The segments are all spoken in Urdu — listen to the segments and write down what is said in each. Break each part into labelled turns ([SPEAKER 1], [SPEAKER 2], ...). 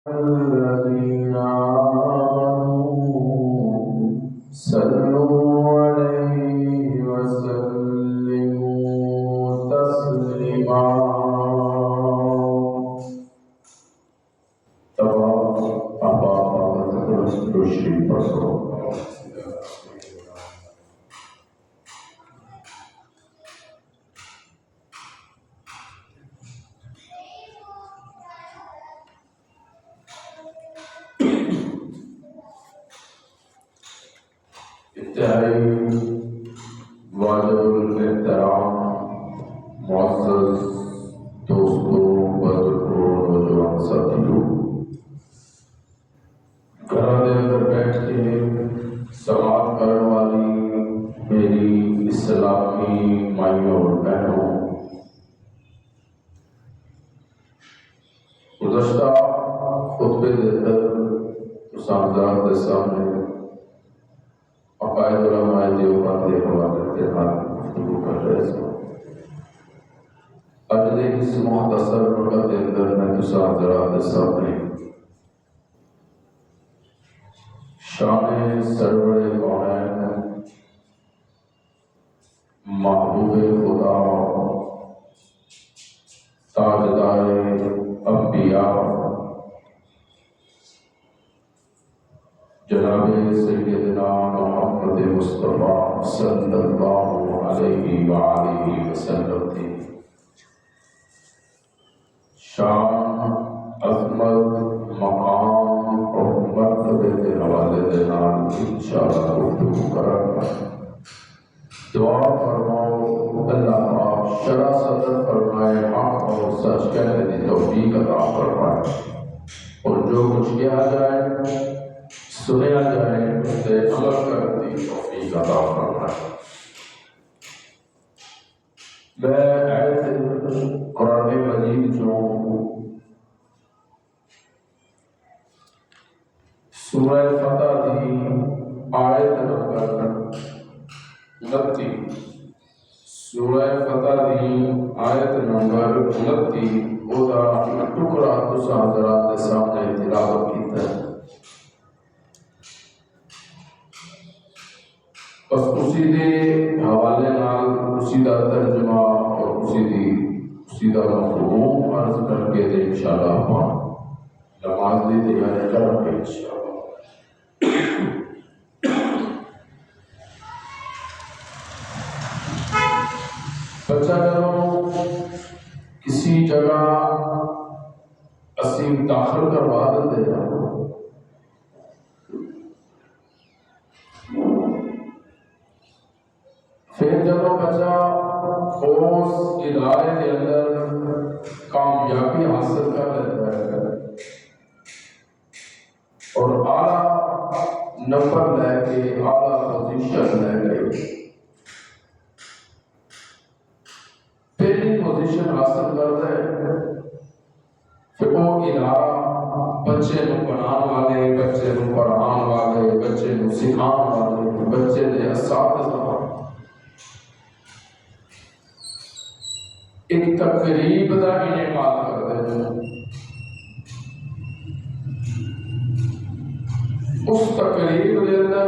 [SPEAKER 1] الذين آمنوا صلوا عليه وسلموا تسليما روشنی پڑھو انتہائی واجب الاحترام معزز دوستوں بزرگوں نوجوان ساتھیوں، گھر دے اندر بیٹھ کے سماعت کرنے والی میری اسلامی مائیوں اور بہنوں، گزشتہ خطبے دے اندر حضرات کے سامنے عقائد علماء دیوبند کے حوالے کے ساتھ گفتگو کر رہے ہیں۔ اج دے اس مختصر وقت کے اندر میں حضرات کے سامنے شان سرور کونین محبوب خدا تاجدار انبیاء جناب سیدنا محمد مصطفیٰ صلی اللہ علیہ وآلہ وسلم کی شان، عظمت، مقام اور مرتبے کے حوالے کے نام انشاءاللہ گفتگو کریں گا۔ دعا فرماؤ اللہ پاک شرح صدر فرمائے، حق اور سچ کہنے کی توفیق عطا فرمائے، اور جو کچھ کیا جائے سنیا جائے اسے عمل کرنے کی توفیق عطا فرمائے۔ میں آیت قرآن مجید جو سورہ فتح دی آیت نمبر 29، سورہ فتح دی آیت نمبر 29 وہ ٹکڑا تساں حضرات کے سامنے تلاوت کیتا ہے۔ بس اسی دے حوالے نال اسی دا ترجمہ اور اسی دا مفہوم عرض کر کے دے انشاءاللہ ہم نماز دی تیاری کریں گے انشاءاللہ۔ بچہ جب کسی جگہ اسی داخل کروا دیتے ہیں پھر جب بچہ اس ادارے کے اندر کامیابی حاصل کر لیتا ہے اور اعلیٰ نمبر لے کے اعلیٰ پوزیشن لے کے پہلی پوزیشن حاصل کرتا ہے، پھر وہ ادارہ بچے کو پڑھانے والے، بچے کو پڑھانے والے، بچے کو سکھانے والے، بچے کے اساتذہ ایک تقریب کا انعقاد کرتے ہیں۔ اس تقریب کے اندر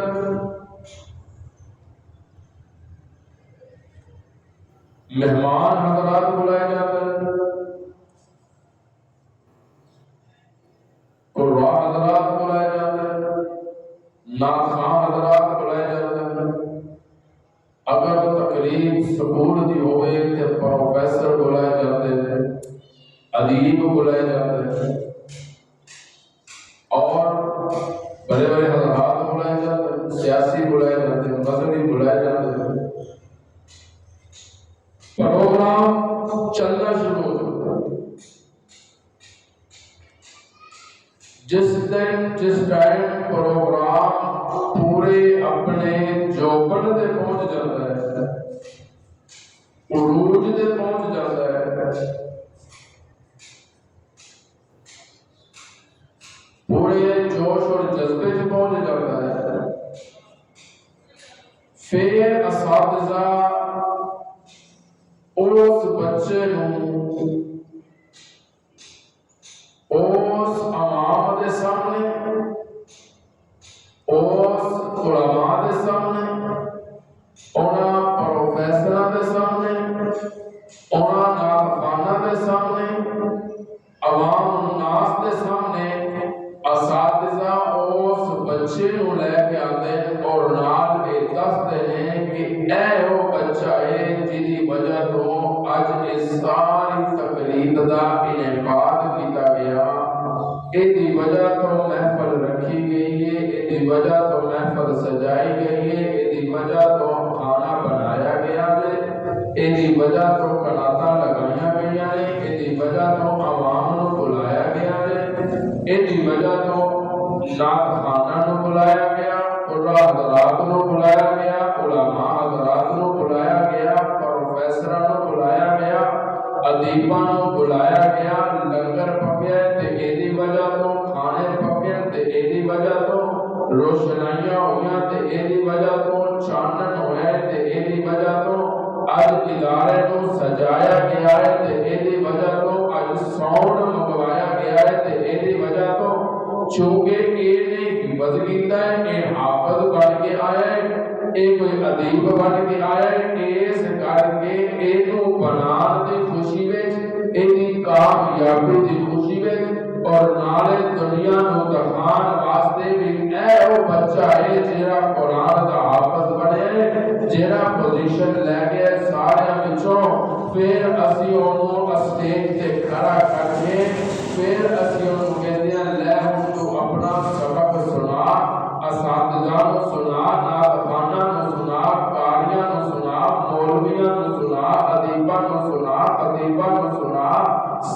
[SPEAKER 1] مہمان حضرات بلائے جاتے ہیں، قربا حضرات بلائے جاتے ہیں، ناخواں حضرات بلائے جاتے ہیں۔ اگر تقریب سکول دی ہوئے تو پروفیسر بلائے جاتے ہیں، ادیب بلائے جاتے ہیں، اور بڑے بڑے حضرات بلائے جاتے ہیں، سیاسی بلائے جاتے ہیں، مذہبی بلائے جاتے ہیں۔ پروگرام چلنا شروع ہو جاتا ہے۔ جس ٹائم پروگرام پورے اپنے جوبن دے پہنچ جاتا ہے، عروج دے پہنچ جاتا ہے، پورے جوش اور جذبے سے پہنچ جاتا ہے، پھر اساتذہ اس بچے نوں اس عوام دی وجہ تو محفل رکھی گئی ہے، دی وجہ تو محفل سجائی گئی ہے، دی وجہ تو کھانا بنایا گیا ہے، دی وجہ تو کناتاں لگائیاں گئی ہیں، دی وجہ تو عوام نو بلایا گیا ہے، دی وجہ تو نعت خانہ نو بلایا گیا، قرآن حضرات نو بلایا گیا، علماء حضرات نو بلایا گیا، پروفیسراں نو بلایا گیا، ادیباں نو بلایا گیا، لنگر پکیا تے دی وجہ تو کھانے پکے تے دی وجہ تو روشنائیاں ہوئیاں تے دی وجہ تو چانن ہوئے تے دی وجہ تو اج ادارے نو سجایا گیا ہے تے دی وجہ تو اج ساؤنڈ منگوایا گیا ہے تے دی وجہ تو چونکہ نے حفظ کیتا ہے، حافظ بن کے آیا ہے، کوئی ادیب بن کے آیا ہے، اس کر کے نو بنان دی خوشی وچ دی کامیابی دی خوشی وچ اور نالے دنیا نو دکھان واسطے بھی او بچہ ہے جیڑا قرآن دا حافظ بنے ہے، جیڑا پوزیشن لے گیا سارے وچوں، پھر اسی اونوں اسٹیج تے کھڑا کر کے پھر اسی اونوں کہندے ہیں لے ہن تو اپنا سبق سنا، اساتذہ نو سنا، نعت خانہ نو سنا، قاریاں نو سنا، مولویاں نو سنا، ادیباں نو سنا، خطیباں نو سنا،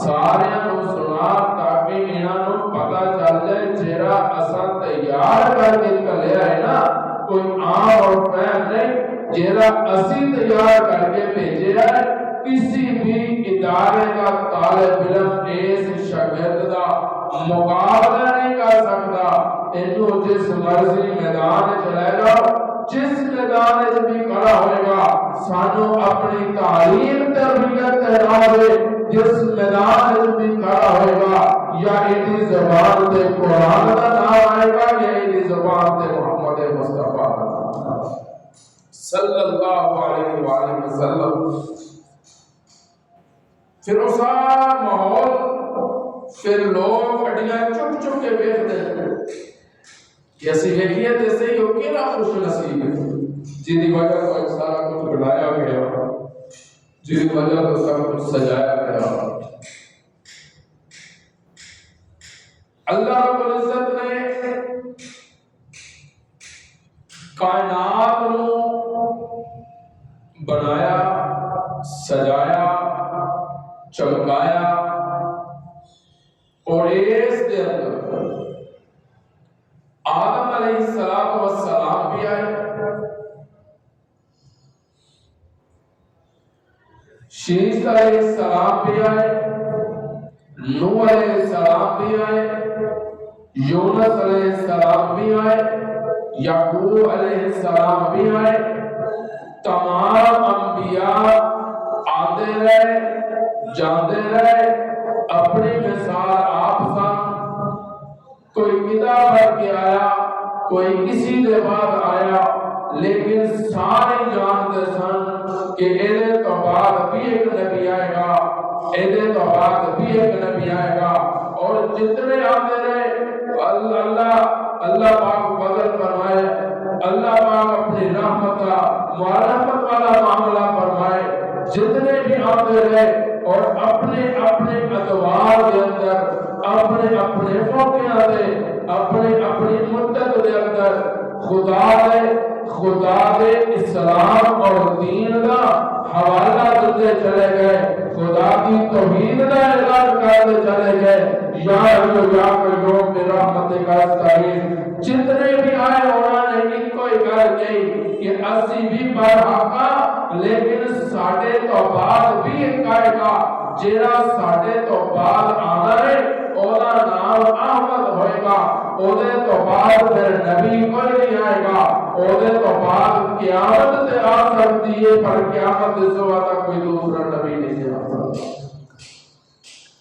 [SPEAKER 1] سارے نو سنا تاکہ انہاں نو پتہ چل جائے جیڑا اساں تیار کر کے کلیا ہے نا کوئی عام اور فہم نہیں، جیڑا اسی تیار کر کے بھیجیا ہے، کسی بھی ادارے کا طالب علم اس شاگرد دا مقابلہ نہیں کر سکتا، انہوں جس مرضی میدان چلے گا، جس میدان وچ بھی کھڑا ہوئے گا، سانو اپنی تعلیم تربیت تیار جس میدان وچ بھی کھڑا ہوئے گا، یا ایدی زبان تے قرآن کا نام آئے گا یا ایدی زبان تے محمد مصطفیٰ صلی اللہ علیہ وآلہ وسلم۔ پھر وہ سارا ماحول، پھر لوگ اڈیاں چپ چپ کے ویکھدے ہیں کہ اسی ویکھیے تے صحیح ہو کیڑا خوش نصیب ہے جن دی وجہ تو سارا کچھ بنایا گیا، جن دی وجہ تو سب کچھ سجایا گیا۔ اللہ رب العزت نے کائنات نو بنایا، سجایا، چمکایا، اور اس دے اندر آدم علیہ السلام بھی آئے، شیش علیہ السلام بھی آئے، نوح علیہ السلام بھی آئے، یونس علیہ السلام بھی آئے، یعقوب علیہ السلام بھی آئے، تمام انبیاء آتے رہے جاندے رہے، اپنی مثال آپ سن، کوئی کتاب پڑھ کے آیا، کوئی کسی دے بعد آیا، لیکن سارے جانتے سن کہ ایدے تو بعد بھی ایک نبی آئے گا، ایدے تو بعد بھی ایک نبی آئے گا، اور جتنے آتے رہے اللہ پاک فضل فرمائے، اللہ پاک اپنی رحمت والا معاملہ فرمائے، جتنے بھی آتے رہے اور اپنے اپنے ادوار کے اندر، اپنے اپنے موقعوں دے، اپنی مدت دے اندر خدا دے اسلام اور دین کا حوالہ دیتے چلے گئے، خدا کی توحید کا اعلان کرتے چلے گئے، یا قیوم برحمتک استغیث۔ جتنے بھی آئے انہوں نے ایک کوئی گل کہی کہ اسی بھی برحق، لیکن ساڈے تو بعد بھی ایک آئے گا جیڑا ساڈے تو بعد آنا ہے، اودا نام احمد ہوئے گا، اودے تو بعد پھر نبی کوئی نہیں آئے گا، اودے تو بعد قیامت سے آ سکتی ہے، پر قیامت سے سوا تک کوئی دوسرا نبی نہیں آ سکتا۔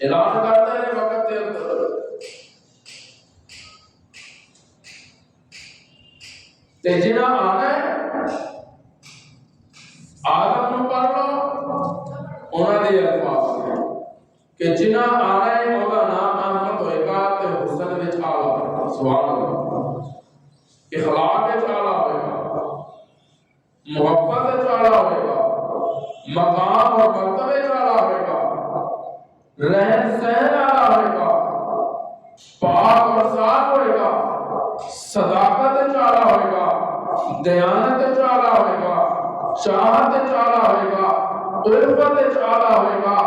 [SPEAKER 1] اعلان کرتے ہیں وقت کے اندر تے جنہ آنا ہے آدم نو پڑھ لو، انہاں دے الفاظ ہیں کہ جنہ آنا ہے اودا نام احمد ہوئے گا تے حسن وچ آلا ہوئے گا، سبحان اللہ، اخلاق وچ آلا ہوئے گا، محبت وچ آلا ہوئے گا، مقام اور مرتبے وچ آلا ہوئے گا، رہن سہن آلا ہوئے گا، پاک اور صاف ہوئے گا، صداقت چالا ہوئے گا، دیانت چالا ہوئے گا، چاہت چالا ہوئے گا، الفت چالا ہوئے گا،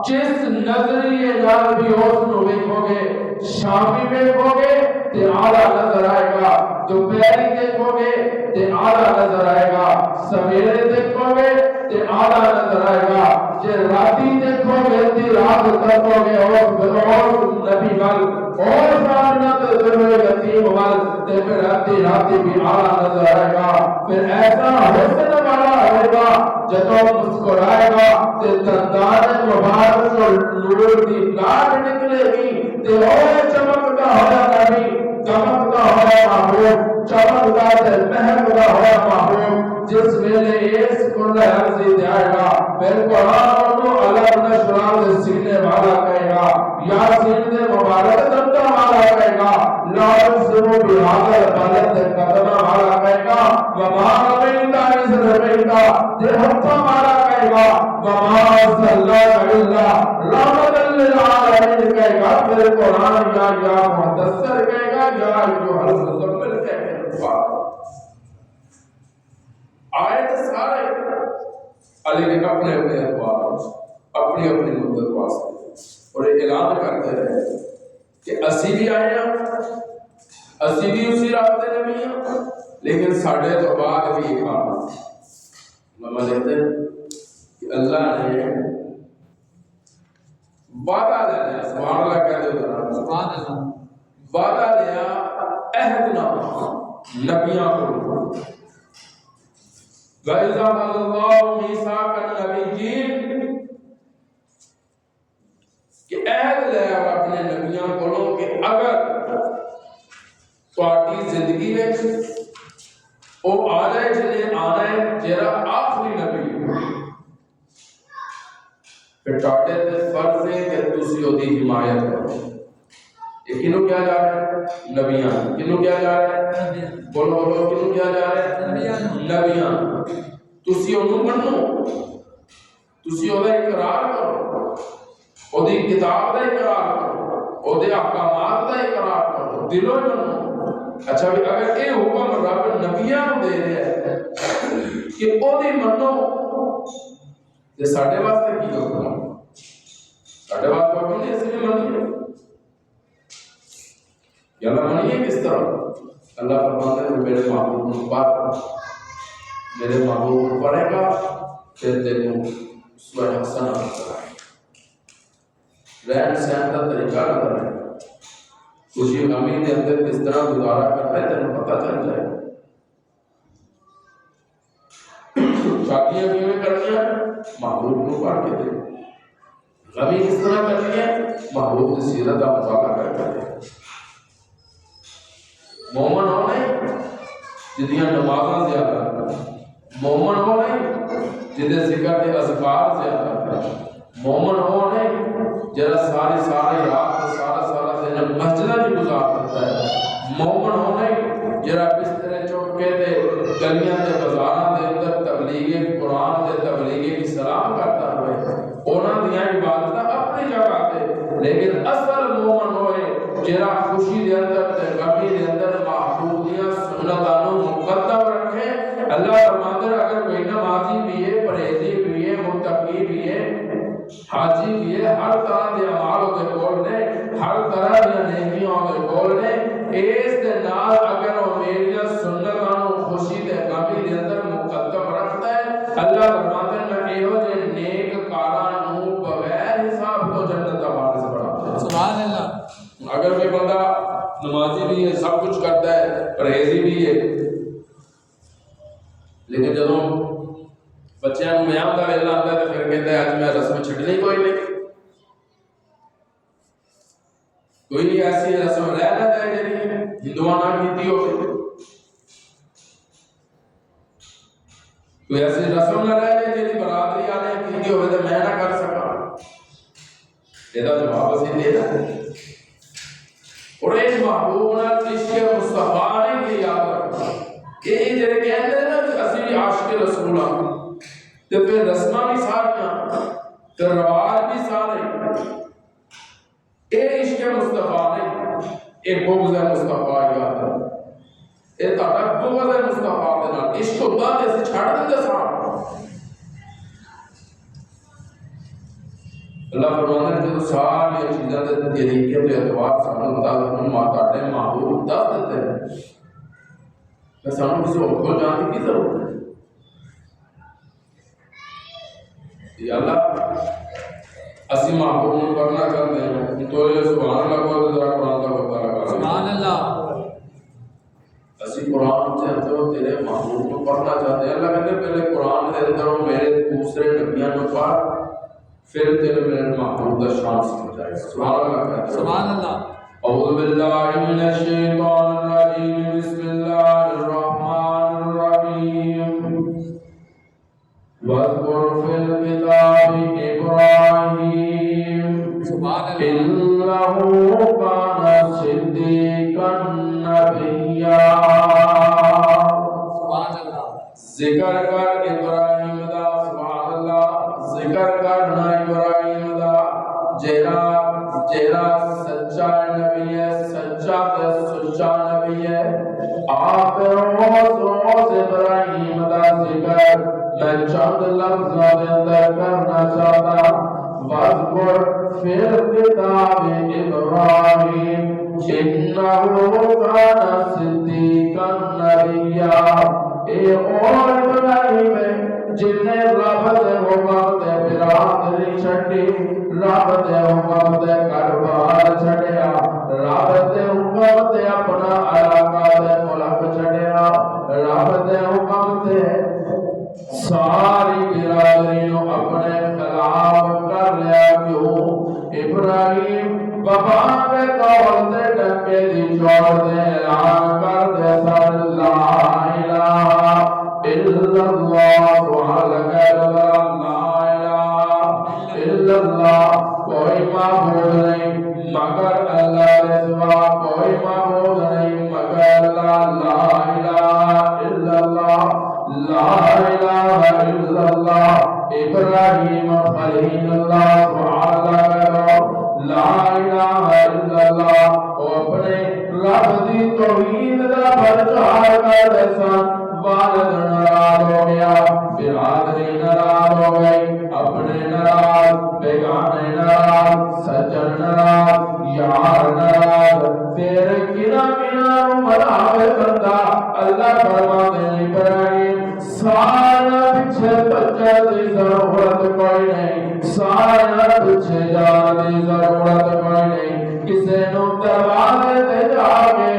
[SPEAKER 1] جس نظریے نال بھی اس نو ویکھو گے، شامی ویکھو گے تے آلہ نظر آئے گا، دوپہری دیکھو گے تے آلہ نظر آئے گا، سویرے دیکھو گے تے آلہ نظر آئے گا، جے راتی دیکھو گے تے رات تکو گے اور نبی وال اور سامنا تے ضرور یتیم وال تے پھر راتی بھی آلہ نظر آئے گا، پھر ایسا حسن والا ہوئے گا جدوں مسکرائے گا تے دندان مبارک اور نور دی لاٹ نکلے گی تے اور چمکدا ہوا نبی، چمکدا ہوا محبوب، چمکدا تے مہکدا ہوا محبوب جس ویلے اس کل عرضی دے آئے گا، پھر قرآن کو علم نشرح دے سینے والا کہے گا، یاسین دے مبارک دندہ والا کہے گا، لا اقسم بہذا البلد قدمہ والا کہے گا، وما رمیت اذ رمیت دے ہتھا والا کہے گا، وما ارسلناک الا رحمۃ للعالمین کہے گا، پھر قرآن یا مدثر کہے گا، یا ایھا المزمل کہے گا۔ آیت سارے لیکن اپنے اپنے ادوار اپنی اپنی مدت واسطے اور اعلان کرتے رہے کہ اسی بھی آئے ہیں، اسی بھی اسی رابطے نبی ہیں، لیکن ساڑھے تو بعد بھی ایک آنا لما لیتے ہیں کہ اللہ نے وعدہ لیا، سبحان اللہ کہتے ہیں، وعدہ لیا عہد نامہ نبیاں کو، وَإِذَا أَخَذَ اللَّهُ مِيثَاقَ النَّبِيِّينَ کہ عہد لے اور اپنے نبیاں کو کہ اگر تواڈی زندگی وچ او آ جائے جنہیں آنا ہے جیڑا آخری نبی پھر تواڈے تے فرض ہے کہ تسی اودی حمایت کرو۔ یہ کنوں کیا جا رہا ہے؟ نبیاں۔ کنوں کیا جا رہا ہے؟ بولو بولو کنوں کیا جا رہا ہے؟ نبیاں۔ تسی انہوں منو، تسی او دا اقرار کرو، او دی کتاب دا اقرار کرو، او دے احکامات دا اقرار کرو، دلوں منو۔ اچھا بھی اگر اے حکم رب نبیاں دے رہے ہیں کہ او دی منو، یہ ساڑھے واسطے کی حکم ہے؟ ساڑھے واسطے حکم نہیں اسی بھی منی ہے یا اللہ منی ہے کس طرح؟ اللہ فرماتا ہے کہ میرے محبوب کو بات میرے محبوب کو پڑھے گا پھر تینوں اسوہ حسنہ کرائے رہن سہن کا طریقہ نظر ہے، خوشی غمی کے اندر کس طرح گزارا کرتا ہے تینوں پتہ چل جائے۔ شادیاں کیوں کرنی ہیں؟ محبوب کو پڑھ کے دے، غمی کس طرح کرنی ہے؟ محبوب کی سیرت کا مطالعہ کر کے دے۔ مومن ہونے جدیاں نمازاں زیادہ، مومن ہونے جدے ذکر کے اذکار زیادہ، مومن ہونے جرا ساری رات سارا دن مسجدہ بھی گزار کرتا ہے، مومن ہونے جرا بسترے چوکے دے گلیاں دے بازاراں دے اندر تبلیغ قرآن دے تبلیغ کی سلام کرتا ہوئے انہاں دیاں عبادتاں اپنی جگہ تے، لیکن اصل مومن ہوئے جرا خوشی دے اندر تے غمی دے اندر محبوب دیاں سنتاں نوں مقدم رکھے۔ اللہ فرماتا ہے اگر کوئی نمازی بھی ہے، پرہیزی بھی ہے، متقی بھی ہے، حاجی بھی ہے، ہر طرح دے اعمال دے کول نے، ہر طرح دے نیکیاں دے کول نے، اس دے نال اگر وہ میری سنتاں نوں خوشی تے غمی دے اندر مقدم رکھتا ہے، اللہ فرماتا ہے میں ایہو جے نیک کاراں نوں بغیر حساب تو جنت دا وارث بنا دے۔ سبحان اللہ۔ اگر کوئی بندہ نمازی بھی ہے، سب کچھ کرتا ہے، پرہیزی بھی ہے، لیکن جدوں بچیاں نوں میام دا ویلا آندا ہے تے پھر کہندا ہے اج میں رسم چھڈنی کوئی نہیں، کوئی نہیں ایسی رسم رہ نہ جائے جڑی ہندوؤں نہ کیتی ہوے، کوئی ایسی رسم نہ رہ جائے جڑی برادری والے کیتی ہوے تے میں نہ کر سکاں۔ یہ جواب اسی دے رہا ہے اور اس محبوب نال عشق مصطفیٰ نے یہ یاد رکھنا کہ یہ جڑے کہندے نا کہ اسی بھی عاشق رسول ہاں تے پھر رسماں بھی ساریاں تے رواج بھی سارے اے عشق مصطفیٰ نے یہ بغض مصطفیٰ یاد رکھو، یہ تہاڈا بغض مصطفیٰ دے نال عشق ہوندا تے اسی چھڑ دیندے ساں۔ اللہ فرماتا ہے جو ساری چیزاں دے طریقے تے اعتبار سانوں مطابق ماتا نے معبود دس دیتے ہیں، تے سانوں کسی اور کو جان کی ضرورت ہے؟ یا اللہ اسی معبود کرنا چاہتے ہیں تو یہ سبحان اللہ کو ذرا قرآن کا پتہ لگا سبحان اللہ، اسی قرآن سے اندر تیرے معبود کو پڑھنا چاہتے ہیں۔ اللہ کہتے پہلے قرآن کے اندر میرے دوسرے نبیوں کو پڑھ، پھر تیرے میرے معبود کا شان سمجھ جائے گا۔ سبحان اللہ کہتے ہیں سبحان اللہ۔ اعوذ باللہ من الشیطان الرجیم، بسم اللہ الرحمن الرحیم، واذکر فی الکتاب ابراہیم انہ کان صدیقا نبیا۔ ذکر کر ابراہیم دا، سبحان اللہ، ذکر کرنا ابراہیم دا جیڑا سچا نبی ہے، سچا تے سچا نبی ہے۔ آپ روز ابراہیم دا ذکر میں چند لفظوں دے اندر کرنا چاہتا۔ واذکر فی الکتاب ابراہیم انہ کان صدیقا نبیا۔ اے اور ابراہیم ہے جن نے رب دے حکم تے برادری چھڈی، رب دے حکم تے گھر-بار چھڈیا، رب دے حکم تے اپنا علاقہ تے ملک چھڈیا، رب دے حکم تے ساری برادری نو اپنے خلاف کر لیا۔ کیوں؟ ابراہیم بابا کے قول تے ڈنگے دی چھوڑ دے، اعلان کر دے سر لا الہ الا اللہ، سبحان اللہ، لا الہ الا اللہ، کوئی معبود نہیں مگر اللہ کے سوا، کوئی معبود نہیں مگر اللہ، لا الہ الا اللہ، لا الہ الا اللہ۔ ابراہیم خلیل اللہ، سبحان اللہ، لا الہ الا اللہ، وہ اپنے رب دی توحید دا پرچار کرتے سن۔ والد ناراض ہو گیا، برادری ناراض ہو گئی، اپنے ناراض، بیگانے ناراض، سجن ناراض، یار ناراض، پھر کنا مناوے بندہ۔ اللہ فرماتے ہیں ابراہیم سارا پیچھے بچن دی ضرورت کوئی نہیں، سارا پیچھے جان دی ضرورت کوئی نہیں، کسی نو دروازے تے جا کے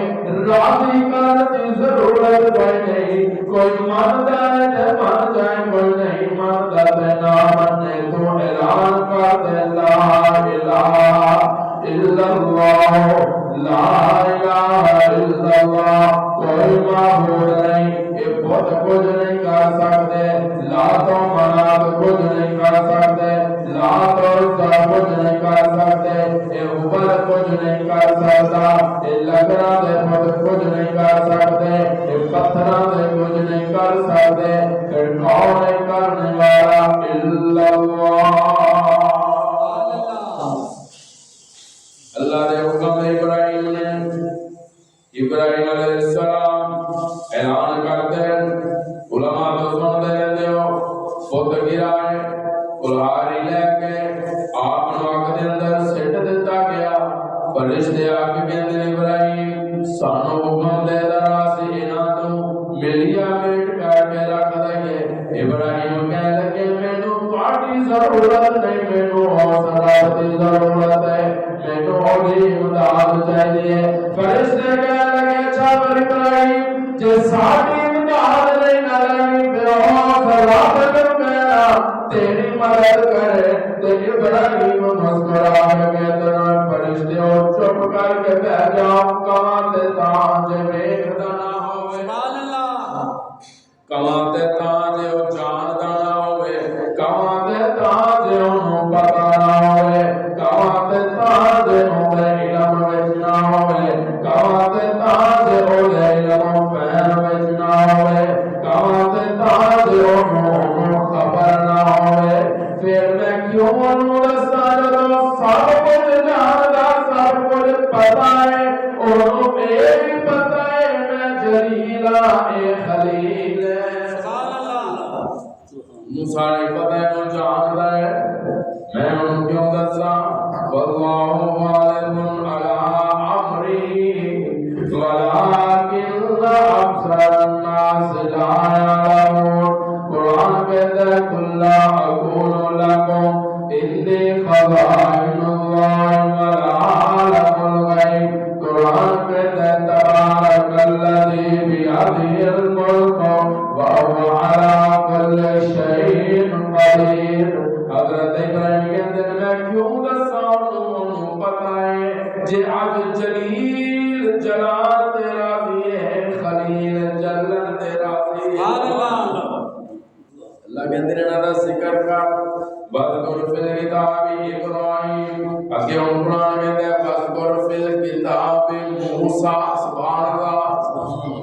[SPEAKER 1] راضی کرنے دی ضرورت کوئی نہیں۔ کوئی مانتا ہے تے مان جائے، کوئی نہیں مانتا تے نہ منے، تو اعلان کر دے لا الہ الا اللہ، لا الہ الا اللہ، کوئی معبود نہیں، یہ بت کچھ نہیں کر سکتے، لات و منات کچھ نہیں کر سکتے، لات و عزا کچھ نہیں کر سکتے، یہ اوپر کچھ نہیں کر سکتا، یہ لکڑا دے بت کچھ نہیں کر سکتے، یہ پتھرہ دے کچھ نہیں کر سکتے، پھر کون ہے کرنے والا الا اللہ۔ اللہ دے حکم ابراہیم نے، ابراہیم علیہ السلام اعلان کرتے ہیں، علماء تو سن دے رہتے ہو، خود گرائے کلہاری لے کے آپ نوک دے اندر سٹ دیتا گیا۔ فرشتے آ کے کہتے ہیں ابراہیم سانو حکم دے درا سی انہاں تو ملیا میٹ کر کے رکھ دے۔ ابراہیم کہنے لگے مینوں تہاڈی ضرورت نہیں، مینوں حوصلہ دی ضرورت ہے، مینوں دی امداد چاہیے۔ فرشتے کہنے لگے اچھا ابراہیم جے ساڈی امداد نہیں کرنی پھر حوصلہ کیوں کہنا، تیری مدد کرے۔ تو ابراہیم مسکرا کے کہتے ہیں فرشتے چپ کر کے بیٹھ جاؤ، کماتے تاں جے ویکھدا نہ ہوئے، کماتے تاں جے او جاندا نہ ہوئے، کماتے تاں جے اونوں پتہ نہ ہوئے، کماتے تاں جے اونوں علم وچ نہ ہوئے، کماتے تاں جے اونوں علم فہم وچ نہ ہوئے، کماتے تاں جے اونوں خبر نہ ہوئے، پھر میں کیوں اونوں دساں جدوں سب کچھ جاندا، سب کچھ پتہ ہے، انہوں ایک پتہ ہے میں جلیلہ اے خلیل موسیٰ نے پتہ ہے وہ جانتا ہے میں ان کیوں دسا واللہ غالب علی امری ولکن اکثر الناس لا یعلمون قرآن کہتا ہے قل لا اقول لکم انی خزائن اللہ ولا اعلم الغیب قرآن کہتا ہے تبارک الذی بیدہ الملک وهو على كل شيء قدیر حضرت ابراہیم کہتے ہیں میں کیوں دساں انہوں پتہ ہے جے آج جلیل جلال تیرا بھی ہے خلیل جلل تیرا بھی ہے اللہ کہتے ہیں نا ذکر کا بذکر فی الکتاب ابراہیم اگے ہم قرآن کہتے ہیں بذکر فی الکتاب موسیٰ سبحان اللہ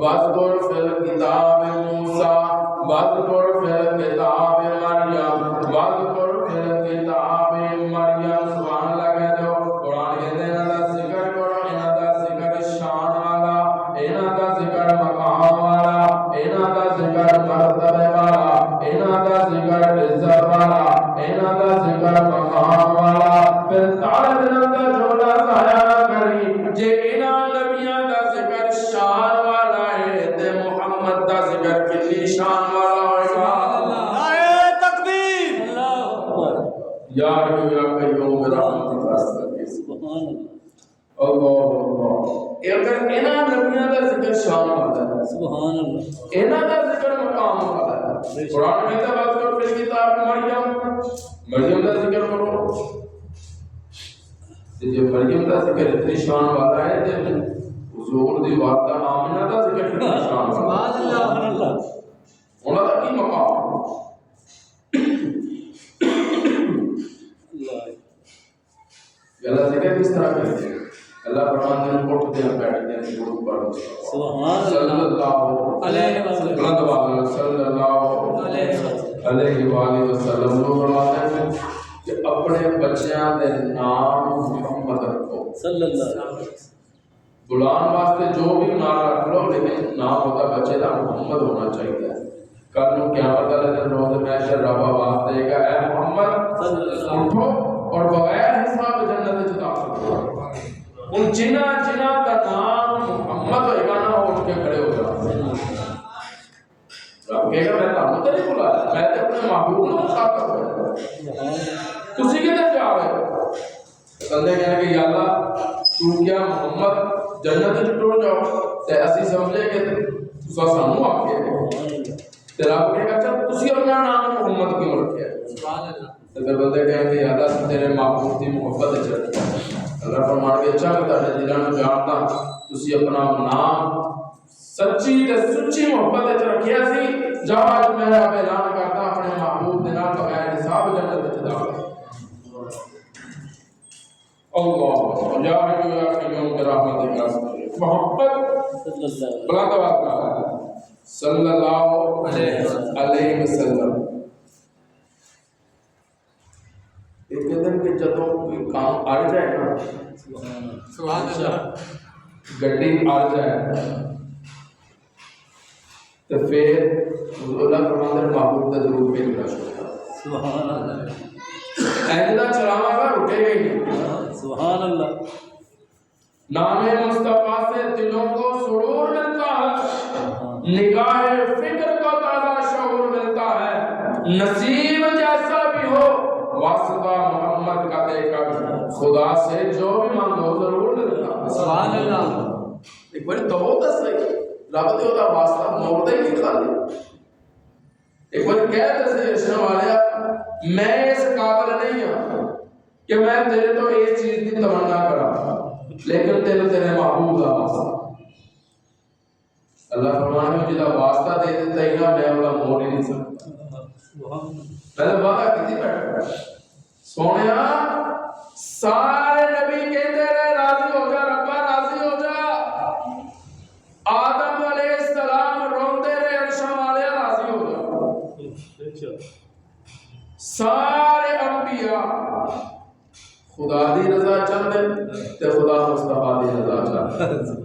[SPEAKER 1] بذکر فی الکتاب موسیٰ بذکر فی الکتاب مریم بذکر فی الکتاب مریم سبحان اللہ کہتے ہو قرآن کہتے ہیں نا ذکر کرو انہاں دا ذکر شان والا انہاں دا ذکر مقام والا انہاں دا ذکر مرتبہ والا انہاں دا ذکر عزت والا انہاں دا ذکر مقام والا پھر سارے دنوں کا جھولا ضائع کری جے انہاں نبیاں دا ذکر شان والا ہے تے محمد دا ذکر کتنی شان والا ہوگا نعرہ تکبیر یا قیوم برحمتک استغیث اللہ اللہ اگر انہاں نبیاں دا ذکر شان والا ہے سبحان اللہ انہاں دا ذکر مقام والا ہے قرآن میں تو بات کرو پھر کتاب مریم دا ذکر کرو جو مریم دا ذکر اتنی شان والا ہے کہ حضور دی والدہ آمنہ دا ذکر اتنی شان والا ہے سبحان اللہ انہاں دا کی مقام اللہ ذکر کس طرح کرتے ہیں اللہ فرماتے ہیں اٹھتے ہیں بیٹھتے ہیں گروپ پر سبحان اللہ علیہ وسلم صلی اللہ علیہ وآلہ وسلم لوگ فرماتے ہیں کہ اپنے بچیاں دے نام محمد رکھو صلی اللہ علیہ وسلم غلام واسطے جو بھی نام رکھ لو لیکن نام ہوتا بچے دا محمد ہونا چاہیے کل نو قیامت والے دن روز محشر رب آواز دے گا اے محمد اٹھو اور بغیر حساب جنت میں داخل ہو ان جنا کا نام محمد ہوئے گا نا اٹھ کے کھڑے ہو جائے رب کہے گا میں تمہیں تو نہیں بلایا میں تو اپنے محبوب کو مخاطب ہوا تسی کدھر جا رہے ہو بندے کہنے کہ یا اللہ تو کیا محمد جنت میں ٹر جاؤ تے اسی سمجھے کہ تسا سانو آ کے تے رب کہے گا چل تسی اپنا نام محمد کیوں رکھیا سبحان اللہ تے بندے کہنے کہ یا اللہ تیرے محبوب دی محبت چڑھ اللہ فرمان کے چاہ تاڑے دلاں نوں جانتا تسی اپنا نام سچی تے سچی محبت وچ رکھیا سی جا اج میں اعلان کرتا اپنے محبوب دے نال بغیر حساب جنت وچ داخل اللہ یا قیوم برحمتک محمد بلند آواز صلی اللہ علیہ وسلم ایک دن کہ جدوں کوئی کام آ جائے نا سبحان اللہ گڈی آ جائے تو پھر اللہ فرماتا محبوب کا ضرور بھیجنا شروع سبحان اللہ ایجدا چلاوا گا رکے گا ہی سبحان اللہ نام مصطفیٰ سے دلوں کو سرور ملتا ہے نگاہ فکر کو تازہ شعور ملتا ہے نصیب جیسا بھی ہو واسطہ محمد کا دے کر خدا سے جو بھی مانگو ضرور ملتا ہے سبحان اللہ ایک بڑی تو ہوتا صحیح رب دے ہوتا واسطہ موڑ دے نہیں خالی ایک بار کہتے سے اشنا والے میں اس قابل نہیں ہوں کہ میں تیرے تو ایک چیز کی تمنا کرا لیکن تیرے محبوب کا واسطہ اللہ فرمانے میں جدا واسطہ دے دیتا ہی نا میں اولا موڑ ہی نہیں سکتا پہلے وعدہ کسی بیٹھا سونے سارے نبی کہتے رہے راضی ہو جا ربا راضی ہو جا آدم علیہ السلام روتے رہے عرشہ والے راضی ہو جا سارے انبیاء خدا دی رضا چاہتے تے خدا مصطفیٰ دی رضا چاہتے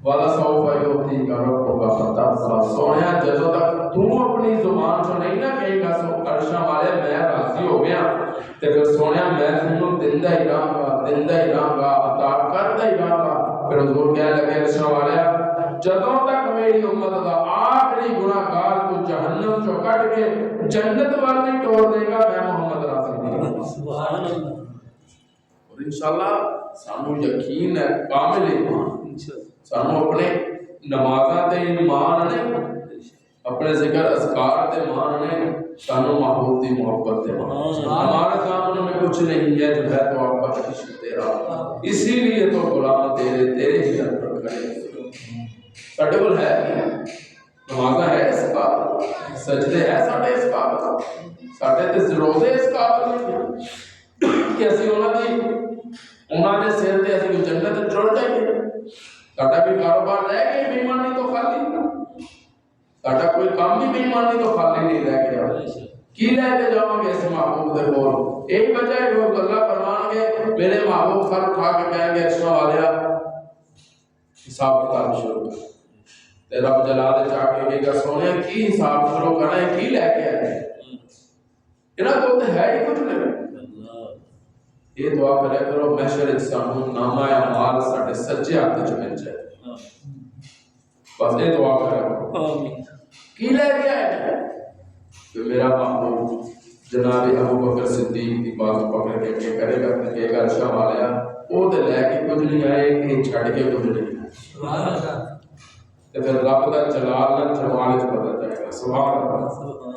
[SPEAKER 1] والا سوف یعطیک ربک فترضی سونیا جدوں تک تو اپنی زبان چوں نہیں نہ کہے گا سو عرشاں والے میں راضی ہو گیا تے پھر سونیا میں تینوں دیندا ہی رہاں گا عطا کردا ہی رہاں گا پھر حضور کہنے لگے عرشاں والے جدوں تک میری امت دا آخری گناہگار کو جہنم چوں کٹ کے جنت وال نہیں ٹور دے گا میں محمد راضی نہیں سبحان اللہ اور انشاءاللہ سانو یقین ہے کامل ایمان سانو اپنے نمازاں تے ایمان نے اپنے ذکر اذکار تے ایمان نے سانو محبوب دی محبت تے ہمارے کاموں میں کچھ نہیں ہے جو ہے تو آپ کا عشق تیرا اسی لیے تو غلام تیرے ہی در پر کھڑے ساڈے کول ہے نمازاں ہے اس کا سجدے ہے ساڈے اس کا ساڈے تے روزے اس کا کہ اسی انہاں دے سر تے اسی جنت چڑھ جائیے ساڈا بھی کاروبار رہ گئی بے ایمانی تو خالی ساڈا کوئی کام بھی بے ایمانی تو خالی نہیں رہ گیا کی لے کے جاؤں گے اس محبوب دے کول یہی وجہ ہے لوگ اللہ فرمان گے میرے محبوب سر اٹھا کے کہیں گے عرشاں والیا حساب کتاب شروع کر تے رب جلال چاہ کے کہے گا سونے کی حساب شروع کرنا ہے کی لے کے آئے انہاں کو تے ہے ہی کچھ نہیں یہ دعا کرے کرو محشر سانو نامہ اعمال ساڈے سچے ہاتھ وچ مل جائے بس یہ دعا کرے آمین کی لے گیا ہے تو میرا محبوب جناب ابو بکر صدیق دی بات پکڑ کے کرے گا کہ عرشاں والیا او تے لے کے کچھ نہیں آئے کہ چھڈ کے کچھ نہیں سبحان اللہ تے پھر رب دا جلال نال جمال وچ بدل جائے گا سبحان اللہ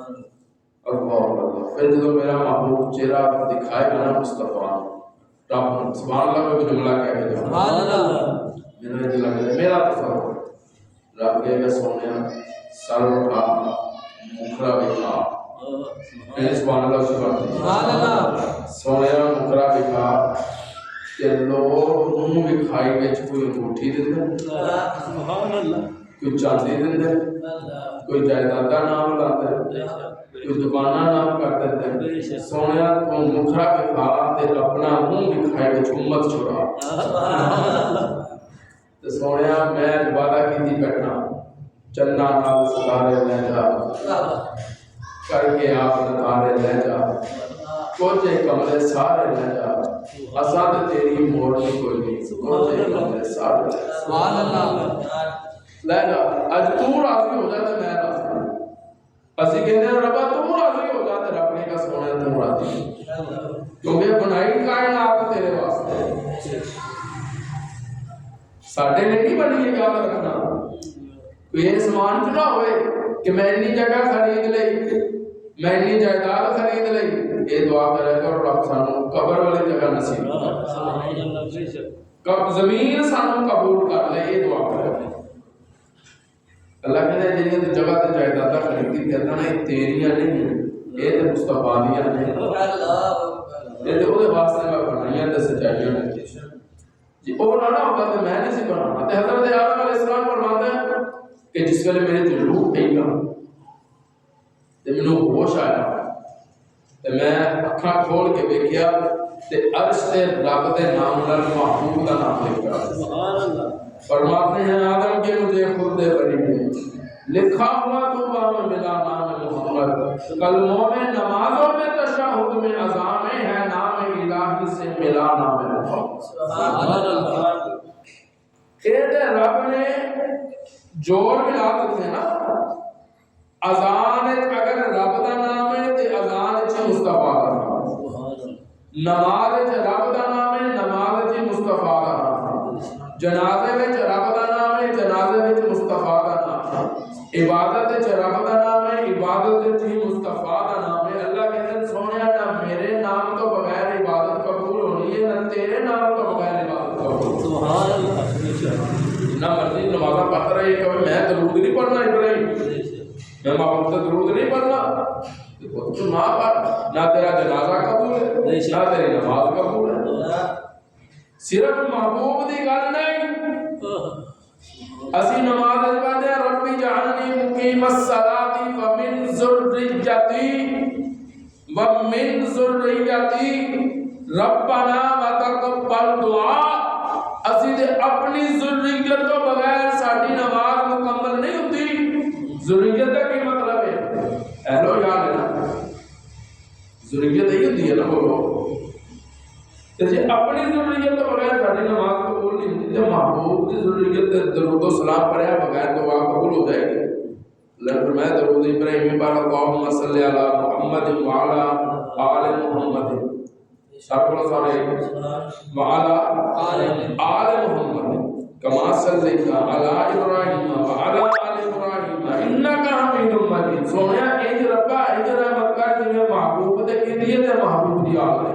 [SPEAKER 1] اللہ پھر جب میرا محبوب چہرہ دکھائے گا نا مصطفیٰ رب سبحان اللہ میں جملہ کہہ کے سبحان اللہ میرا دل لگ رہا میرا تصور رب کہے گا سونیا سر اٹھا مکھرا بکھا سبحان اللہ سبحان اللہ سونیا مکھرا بکھا کہ لوگ منہ بکھائی وچ کوئی انگوٹھی دیندا سبحان اللہ کوئی چاندی دیندا کوئی جائیداد دا نام لاتا کوئی دکانہ نام کر دیتا سونیا تو مکھرا بکھا تے اپنا منہ بکھائی وچ امت چھڑا تے سونیا میں وعدہ کیتی بیٹھا چنا نال ستارے لے جا کر کے آپ ستارے لے جا کوچے کمرے سارے لے جا اساں تے تیری موڑنی کوئی نہیں کوچے کمرے سارے سبحان اللہ لے جا اج تو راضی ہو جا تے میں راضی اسی کہتے ہیں ربا تو راضی ہو جا تے رب نے کہا سونے تو راضی کیونکہ بنائی کائنات تیرے واسطے ساڈے نے نہیں بنی ہے یاد رکھنا کوئی سامان چ نہ ہوئے کہ میں اتنی جگہ خرید لئی میں اتنی جائیداد خرید لئی یہ دعا کرے کرو رب سانو قبر والی جگہ نصیب کب زمین سانو قبول کر لے یہ دعا کرے اللہ کہنے جنہیں تو جگہ تے جائیداد خریدی کہتا نا یہ تیریاں نہیں یہ تے مصطفیٰ دیاں نہیں یہ تے وہ واسطے میں بنائیاں تے سچائیاں نے جی وہ نہ ہوتا تو میں نہیں سی بنانا تے حضرت آدم علیہ السلام فرماتا ہے کہ جس ویلے میرے تے روح پئی گا تے مینوں ہوش آیا تے میں اکھاں کھول کے ویکھیا تے عرش تے رب دے نام نال محبوب دا نام لکھا سبحان اللہ فرماتے ہیں آدم کے مجھے خود دے بری میں لکھا ہوا تو میں ملا نام محمد کلموں میں نمازوں میں تشہد میں اذان ہے نام الہی سے ملا نام محمد سبحان اللہ کہتے رب نے جوڑ ملا دیتے ہیں نا اذان اگر رب دا نام ہے تے اذان وچ مصطفیٰ دا نام نماز وچ رب دا نام ہے نماز وچ مصطفیٰ دا نام جنازے وچ رب دا نام ہے جنازے وچ مصطفیٰ دا نام عبادت وچ رب دا نام ہے عبادت وچ ہی مصطفیٰ دا نام ہے اللہ کہتے ہیں سونیا نہ میرے نام تو بغیر عبادت قبول ہونی ہے نہ تیرے نام تو بغیر عبادت قبول سبحان اللہ نہ مرضی نمازاں پڑھ رہے کہ میں درود نہیں پڑھنا ابراہیم میں محبوب سے درود نہیں پڑھنا تو نہ پڑھ نہ تیرا جنازہ قبول ہے نہ تیری نماز قبول ہے صرف محبوب دی گل نہیں اسی نماز پڑھتے ہیں ربی جعلنی مقیم الصلاۃ ومن ذریتی ربنا وتقبل دعا اسی دے اپنی ضروریت تو بغیر ساری نماز مکمل نہیں ہوتی. ضروریت کا کی مطلب ہے ایلو یاد ہے نا ضروریت ہی ہوتی ہے نا بولو جی اپنی ضروریت تو بغیر ساری نماز قبول نہیں ہوتی تو محبوب کی ضروریت درود و سلام پڑھے بغیر دعا قبول ہو جائے گی. لیکن میں درود ابراہیم پر اللہم صلی علی محمد وعلی آل محمد سب سارے وعلی آل محمد کما صلیت علی ابراہیم وعلی آل ابراہیم انک حمید مجید. سونے انج ربا انج رحمت کر جی محبوب تے کیتی ہے تے محبوب دی آل ہے.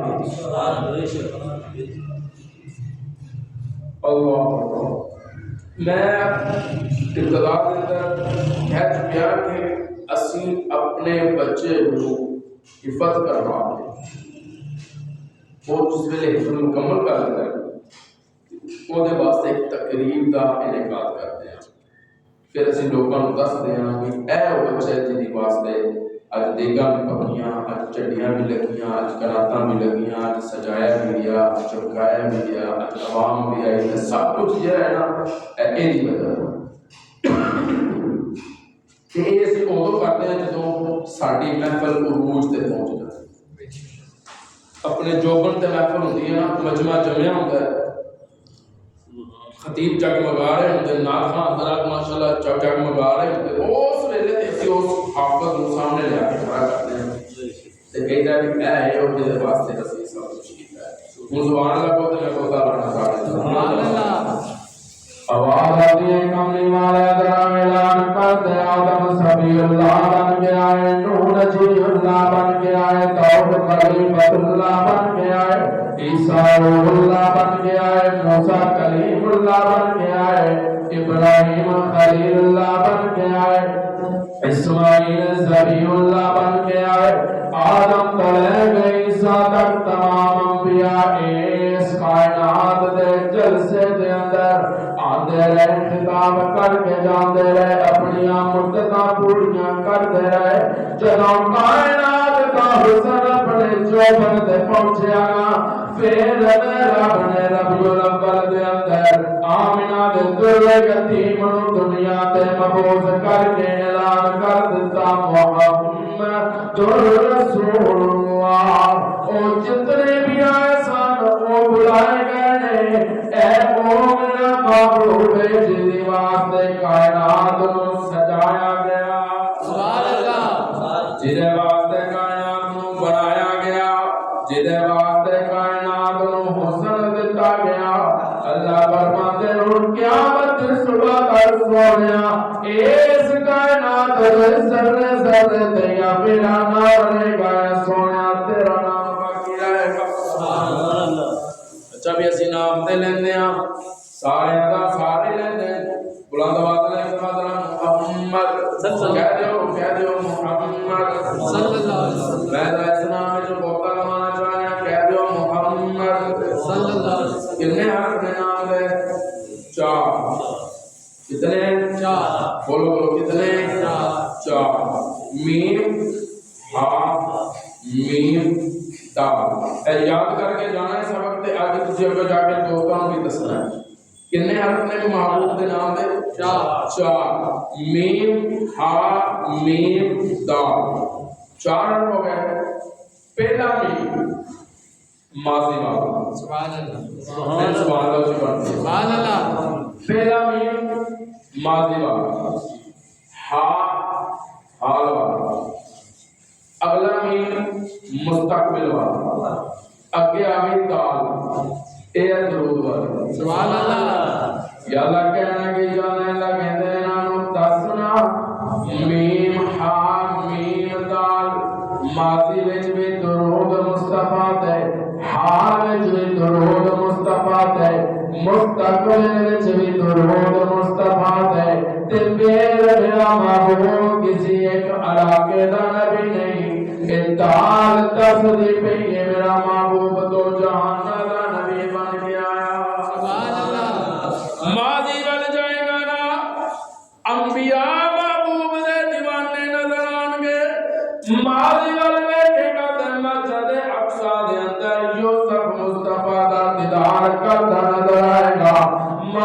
[SPEAKER 1] اللہ میں ابتدا کے اندر کہہ چکیا کہ اسی اپنے بچے کو حفظ کروا دیں اور جس ویلے حفظ مکمل کر لیتا ہے وہ دے واسطے ایک تقریب کا انعقاد کرتے ہیں. پھر اسی لوگوں کو دس دیں کہ اے وہ بچے جی واسطے اج دیگاں بھی پکیاں اج چڈیاں بھی لگیاں اج کراتاں بھی لگیاں اج سجایا بھی گیا چمکایا بھی گیا اج عوام بھی آئی سب کچھ جو ہے نا یہ وجہ کہ یہ اسی ادو کرتے ہیں جدوں ساری محفل عروج تے پہنچ جائے. اپنے جوبن تے محفل ہوتی ہے نا مجمع جمعہ ہوتا ہے خطیب جگمگا رہے ہوتے ناخواں حضرات ماشاءاللہ جگمگا رہے ہوتے اس ویلے تے اسی اس حافظ کو سامنے لے کے کھڑا کرتے ہیں تے کہتا ہے کہ اے ہے او دے واسطے رسول سب کچھ کیتا ہے. ہن سبحان اللہ کو تے میں کو تعالی نہ سبحان اللہ آواز آتی ہے کملی والے درام اعلان کرتے آدم سبی اللہ بن کے آئے نوح نجی اللہ بن کے آئے داؤد خلیفۃ اللہ بن کے آئے عیسیٰ روح اللہ بن کے آئے موسیٰ کلیم اللہ بن کے آئے ابراہیم خلیل اللہ بن کے آئے اسماعیل ذبیح اللہ بن کے آئے آدم تلے گئے عیسیٰ تک تمام انبیاء اس کائنات دے جلسے دے اندر آندے رہے خطاب کر کے جاندے رہے اپنی مدتاں پوریاں کرتے رہے جدوں کائنات کا حسن اپنے جوبن تے پہنچیا گا پھر رب نے ربیع الاول دے اندر آمنہ دے دلے یتیم نو دنیا تے مبعوث کر کے اعلان کر دیتا محمد رسول اللہ. او جتنے بھی آئے سن وہ بلائے گئے اے مومن محبوب جی واسطے کائنات نو سجایا گیا سبحان اللہ جدے واسطے کائنات نو بنایا گیا جدے واسطے کائنات نو حسن دتا گیا. اللہ فرماتے ہیں قیامت صبح کر سونیا اس کائنات ذرے ذرے دیا میرا نام رہے گا سونیا تیرا نام باقی رہے گا سبحان اللہ. اچھا بھی اسی نام تے لیندے ہاں سارے دا سارے لیندے بلند آواز لے کے محمد کہہ دیو محمد صلی اللہ علیہ وسلم. میں اس نام میں جو بہتا لمانا چاہیا کہہ دیو محمد صلی اللہ علیہ وسلم. کتنے حرف نے نام دے 4 کتنے 4 بولو بولو کتنے 4 میم ہا میم دال. اے یاد کر کے جانا ہے سبق تے آگے تسی اگے جا کے دوستاں بھی دسنا ہے کتنے حرف نے محبوب دے نام دے 4 میم ہا میم دال 4 حرف ہو گئے. پہلا میم ماضی والا سبحان اللہ سبحان اللہ. پہلا میم ماضی والا ہا حال والا اگلا میم مستقبل والا اگے آگے دال اے درود والا سبحان اللہ. یا اللہ کہنا کہ جانے لگے دینانو دسنا میم ہا میم دال ماضی وچ بھی درود مصطفیٰ دے حال وچ بھی درود مصطفیٰ دے مستقبل وچ بھی درود مصطفیٰ دے تے میرا محبوب کسی ایک علاقے دا نبی نہیں کہ دال دسدی پئی ہے میرا محبوب تو جہان دا نبی بن کے آیا سبحان اللہ. ماضی بن جائے گا نا انبیاء محبوب دے دیوانے نظر آن گے ماضی والے کے قدم مسجد اقصی دے اندر یوسف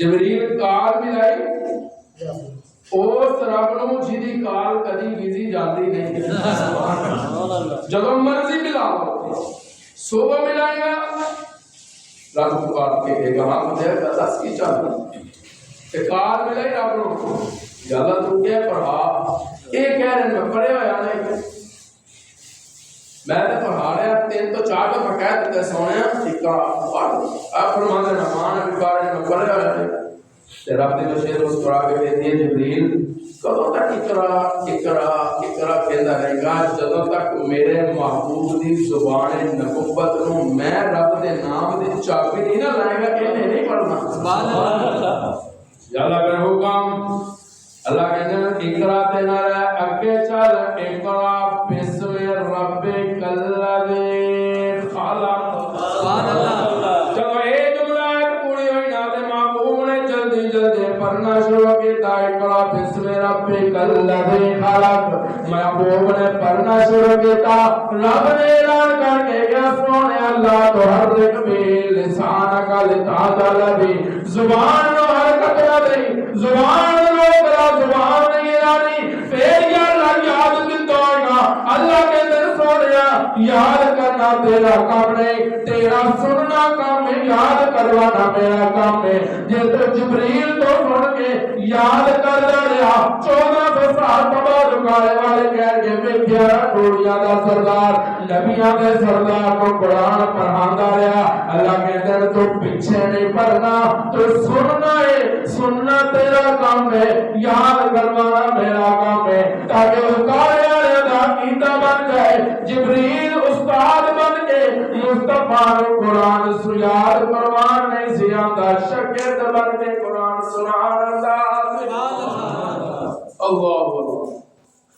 [SPEAKER 1] جبریل کال ملائی اس رب نو جی کال کدی بزی جاتی نہیں جب مرضی ملاؤ صبح ملائے گا رب کو کال کے کہے گا ہاں مجھے دس کی چاہیے کال ملائی رب نو یالا تو کیا پڑھا یہ کہہ رہے ہیں میں پڑھے ہویا نہیں میں تو پڑھا رہا 3 تو 4 تو پکا دیتے سونے ٹھیکا آپ فرماتے مہمان ابھی پڑھ رہے ہیں میں پڑھے ہویا نہیں رب نے مشہور اس قرآن کے کہتی ہے جبریل کدوں تک اقرا کہتا رہے گا جدوں تک میرے محبوب دی زبان نبوت نو میں رب دے نام دی چابی نہیں نہ لائے گا کہ نہیں پڑھنا سبحان اللہ یا اللہ کا حکم اللہ کہتے ہیں اقرا تے نہ رہے اگے چل اقرا بسم ربک الذی خلق سبحان اللہ جب یہ جملہ پوری ہوئی نہ تے محبوب نے جلدی پڑھنا شروع کیتا اقرا بسم ربک الذی خلق محبوب نے پڑھنا شروع کیتا رب نے اعلان کر کے کیا سونے اللہ تو حرک بھی لسانک لتعجل بھی زبان نو حرکت نہ دے زبان نو کرا زبان نہیں رانی پھر یا اللہ یاد دیتا ہوگا اللہ کے دل سونیا یاد کرنا تیرا کام نہیں تیرا سننا کام ہے یاد کروانا میرا کام ہے جس جبریل تو سن کے یاد کر لیا 1400 سال بعد رکارے والے کہہ کے میں 11 ٹوڑیاں دا سردار نبیاں دے سردار کو قرآن پڑھاندا رہا اللہ کہتے ہیں تو پیچھے نہیں پڑھنا تو سننا ہے سننا تیرا کام ہے یاد کروانا میرا کام ہے تاکہ رکارے والے دا عقیدہ بن جائے جبریل استاد بن کے مصطفیٰ کو قرآن سیاد قرآن نہیں سیاندہ شکر بن کے قرآن سنان اللہ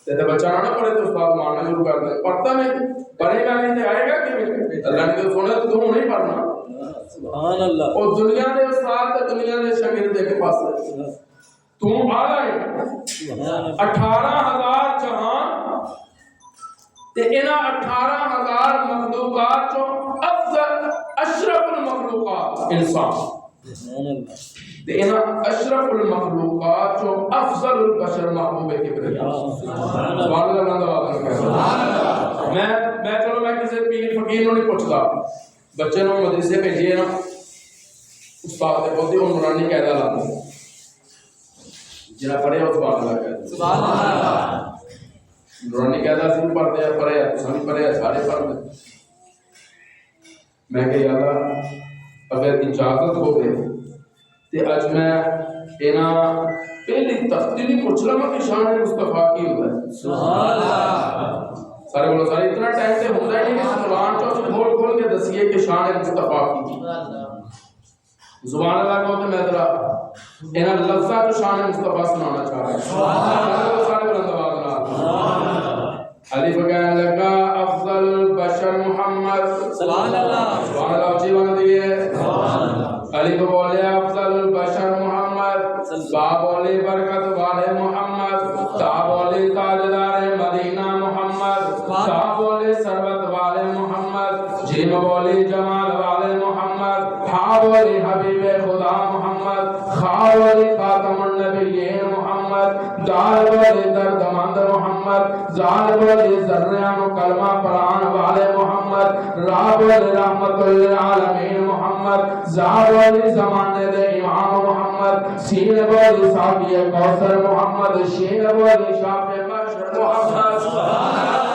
[SPEAKER 1] تے بچہ نہ پڑھے تو استاد ماننا شروع کر دے پڑھتا نہیں پڑھے گا نہیں تے آئے گا کہ اللہ نے تو سنے تو نہیں پڑھنا سبحان اللہ اور دنیا دے استاد تے دنیا دے شاگرد کے پاس تو آ گئے 18000 جہان تے انہاں 18000 مخلوقات چوں افضل اشرف المخلوقات انسان سبحان اللہ تے انہاں اشرف المخلوقات چوں افضل البشر محبوب کبریا سبحان اللہ سبحان اللہ میں چلو میں کسی پیر فقیر نوں نہیں پوچھدا بچے نوں مدرسے بھیجیے نا استاد دے بولدی او نورانی قاعدہ لاندے جڑا پڑھے اس بات اللہ کہتا سبحان اللہ نورانی قاعدہ سے پڑھتے ہیں پڑھے سن پڑھے سارے پڑھتے میں کہ یا اللہ اگر اجازت ہو گئی تے اج میں انہاں پہلی تختی نہیں پوچھ رہا میں کہ شان مصطفیٰ کی ہوتا ہے سبحان اللہ سارے بولو سارے اتنا ٹائم تے ہوتا ہے نہیں کہ قرآن چو کھول کھول کے دسیے کہ شان مصطفیٰ کی زبان اللہ کو تو میں ذرا انہاں لفظاں تو شان مصطفیٰ سنانا چاہ رہا ہے سبحان اللہ سارے بلند آواز نال الف کہنے لگا افضل البشر محمد سبحان اللہ جیوان دیئے الف بولے افضل البشر محمد با بولے برکت والے محمد تا بولے تاجدار مدینہ محمد تا بولے ثروت والے محمد جیم بولے جمال والے محمد ہا بولے حبیب خدا محمد خا بولے خاتم النبیین محمد دال بولے دردمند محمد زال بولے ذریعہ کلمہ قرآن والے محمد را بولے رحمت للعالمین محمد زا بولے زمانے دے امام محمد سین بولے ساقی کوثر محمد شین بولے شاف مشر محمد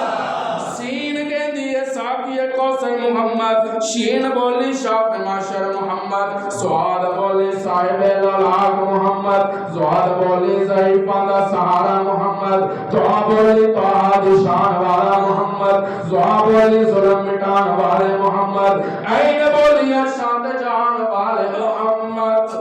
[SPEAKER 1] سین کے دیے ساقی کوثر محمد شین بولی شاف مشر محمد سعاد بولی صاحب العلاق محمد زہاد بولی ضعیفان دا سہارا محمد دعا بولی توحاد شان والا محمد زہا بولی ظلم مٹان والے محمد این بولی ارشاد جان والے محمد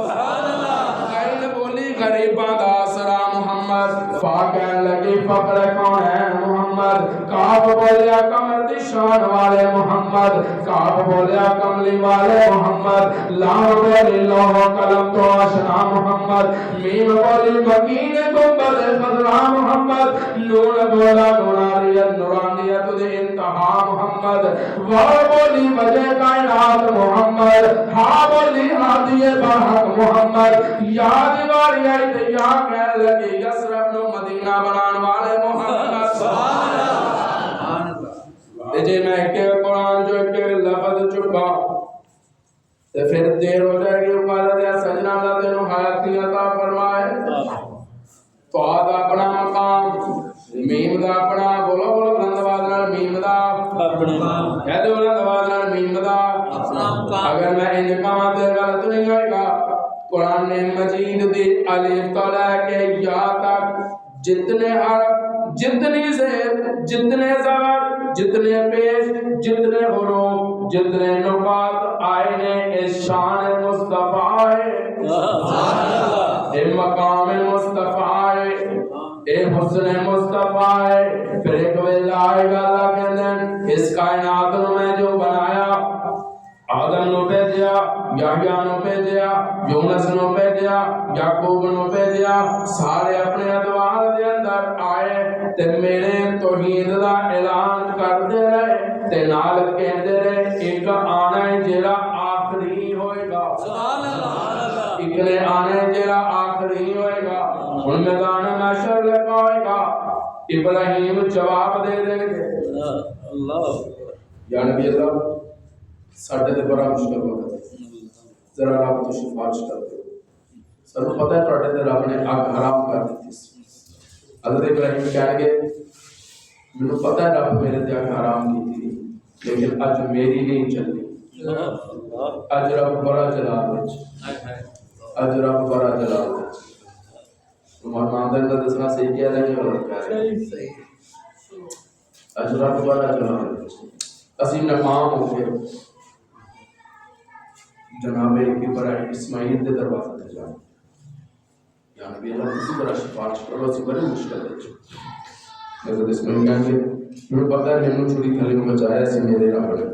[SPEAKER 1] این بولی غریبان دا آسرا محمد فاقین لگی فقر کونین محمد کعب بولیا کمر دی شان والے محمد کعب بولیا کملی والے محمد لام بولی لوح قلم تو آشنا محمد میم بولی مکین گنبد خضرا محمد نون بولا نورانیت نورانیت دے انتہا محمد محمد، واہ بولی وجہ کائنات محمد، ہاں بولی ہادی برحق محمد، یا دیواری آئی تے یا کہہ لگے یسرب نو مدینہ بنان والے محمد سبحان اللہ۔ جے میں کہ قرآن جو کہ لفظ چکا تے پھر دیر ہو جائے گی، اوپر دیا سجنہ اللہ تینوں حیاتی عطا فرمائے۔ تو آدھا اپنا مقام میم دا اپنا، بولو بولو بلند آواز نال میم دا اپنا، کہتے بلند آواز نال میم دا اپنا۔ اگر میں ان کہاں تے غلط نہیں ہوئے گا، قرآن مجید دی الف تو لے کے یا تک جتنے حرف، جتنی زیر، جتنے زبر، جتنے پیش، جتنے حروف، جتنے نقاط آئے نے اس شان مصطفیٰ اے مقام مصطفیٰ اے حسن مصطفیٰ پھر ایک ویلا آئے گا اللہ کہندیں اس کائنات میں جو بنایا، آدم نو بھیجیا، یحییٰ نو بھیجیا، یونس نو بھیجیا، یعقوب نو بھیجیا، سارے اپنے ادوار دے اندر آئے تے میرے توحید دا اعلان کرتے رہے تے نال کہندے رہے ایک آنا ہے جیڑا آخری ہوئے گا، ایک نے آنا ہے جیڑا آخری ہوئے گا، ان میدان محشر لگائے گا، ابراہیم جواب دے دیں گے یا نبی اللہ ساڑھے دے بڑا مشکل وقت ہے، ذرا رب تو شفاعش کر دے، سنو پتہ ہے توڑے دے رب نے آگ حرام کر دیتی سی، حضرت ابراہیم کہنے گے میں پتہ ہے رب میرے دے آگ حرام کی تھی لیکن اج میری نہیں چلی، اج رب بڑا جلال دے، اج رب بڑا جلال دے، تمہارا ماندر کا دسنا صحیح کیا ہے نہیں غلط کیا ہے، اج رب بڑا جلال دے، اسی ناکام ہو گئے جناب ابراہیم اسماعیل دے دروازے تے جانا یا نبی اللہ کسی طرح سفارش کرو، اسی بڑی مشکل ہے حضرت اسماعیل کہیں گے مجھے پتہ ہے میں چھوڑی تھلی میں بچایا سی میرے رب نے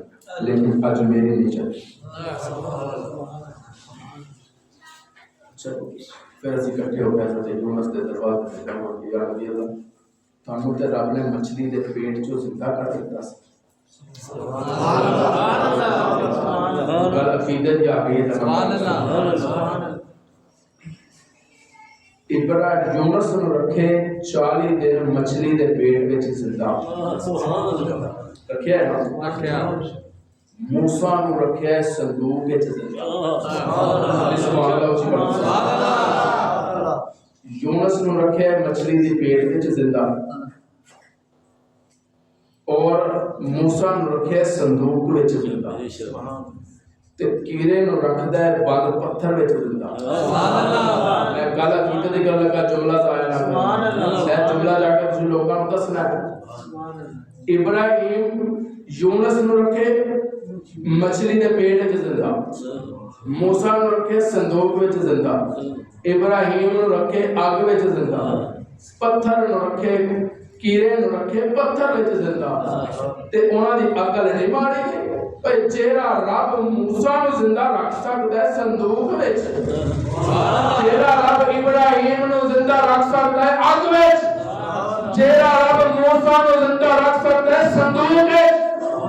[SPEAKER 1] لیکن اج میری نہیں چلی، چلو پھر اسی کٹھے ہو گئے حضرت یونس دے دروازے تے جانا یا نبی اللہ تانوں تے رب نے مچھلی دے پیٹ چوں زندہ کر دتا سی، گل عقیدت یا عقیدت ابراہیم یونس نو رکھے 40 دن مچھلی دے پیٹ وچ زندہ رکھیا ہے نا، موسیٰ نو رکھیا ہے صندوق وچ زندہ، سبحان اللہ، یونس نو رکھیا ہے مچھلی دے پیٹ وچ زندہ اور موسیٰ نو رکھے صندوق وچ زندہ تے کیڑے نو رکھدا ہے بند پتھر وچ زندہ، سبحان اللہ، میں گل عقیدت دی گل لگا جملہ ضائع نہ سبحان اللہ، اے جملہ جا کے تسی لوکاں نوں دسنا ہے، ابراہیم یونس نو رکھے مچھلی دے پیٹ وچ زندہ، موسیٰ نو رکھے صندوق وچ زندہ، ابراہیم نو رکھے اگ وچ زندہ، پتھر نو رکھے کیڑے نو رکھے پتھر وچ زندہ تے انہاں دی عقل نہیں ماری گئی بھئی جیڑا رب موسیٰ نو زندہ رکھ سکدا ہے صندوق وچ، جیڑا رب ابراہیم نو زندہ رکھ سکدا ہے اگ وچ، جیڑا رب موسیٰ نو زندہ رکھ سکدا ہے صندوق وچ،